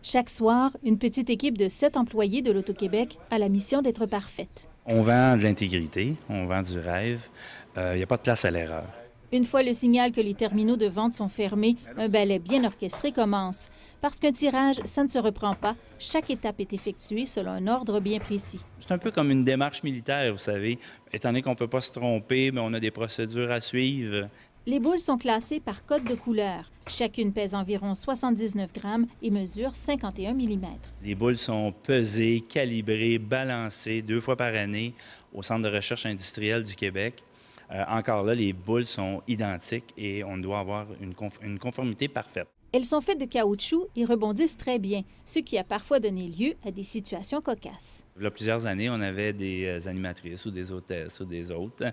Chaque soir, une petite équipe de 7 employés de l'Auto-Québec a la mission d'être parfaite. On vend de l'intégrité, on vend du rêve. Il n'y a pas de place à l'erreur. Une fois le signal que les terminaux de vente sont fermés, un ballet bien orchestré commence. Parce qu'un tirage, ça ne se reprend pas. Chaque étape est effectuée selon un ordre bien précis. C'est un peu comme une démarche militaire, vous savez. Étant donné qu'on ne peut pas se tromper, mais on a des procédures à suivre. Les boules sont classées par code de couleur. Chacune pèse environ 79 grammes et mesure 51 mm. Les boules sont pesées, calibrées, balancées 2 fois par année au Centre de recherche industrielle du Québec. Encore là, les boules sont identiques et on doit avoir une conformité parfaite. Elles sont faites de caoutchouc et rebondissent très bien, ce qui a parfois donné lieu à des situations cocasses. Il y a plusieurs années, on avait des animatrices ou des hôtesses ou des hôtes,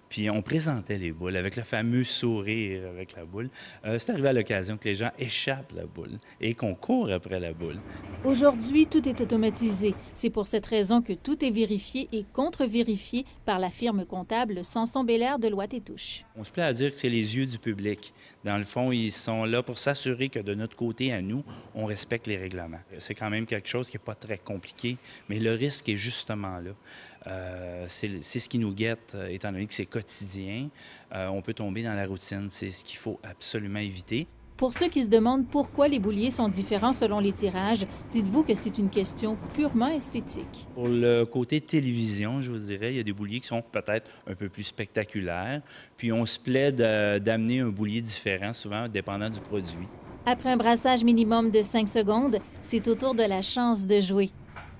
puis on présentait les boules avec le fameux sourire avec la boule. C'est arrivé à l'occasion que les gens échappent la boule et qu'on court après la boule. Aujourd'hui, tout est automatisé. C'est pour cette raison que tout est vérifié et contre-vérifié par la firme comptable Sanson-Belair de Loite-et-Touche. On se plaît à dire que c'est les yeux du public. Dans le fond, ils sont là pour s'assurer que de notre côté, à nous, on respecte les règlements. C'est quand même quelque chose qui n'est pas très compliqué, mais le risque est justement là. C'est ce qui nous guette, étant donné que c'est quotidien. On peut tomber dans la routine. C'est ce qu'il faut absolument éviter. Pour ceux qui se demandent pourquoi les bouliers sont différents selon les tirages, dites-vous que c'est une question purement esthétique. Pour le côté télévision, je vous dirais, il y a des bouliers qui sont peut-être un peu plus spectaculaires. Puis on se plaît d'amener un boulier différent, souvent dépendant du produit. Après un brassage minimum de 5 secondes, c'est au tour de la chance de jouer.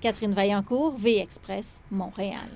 Catherine Vaillancourt, V-Express, Montréal.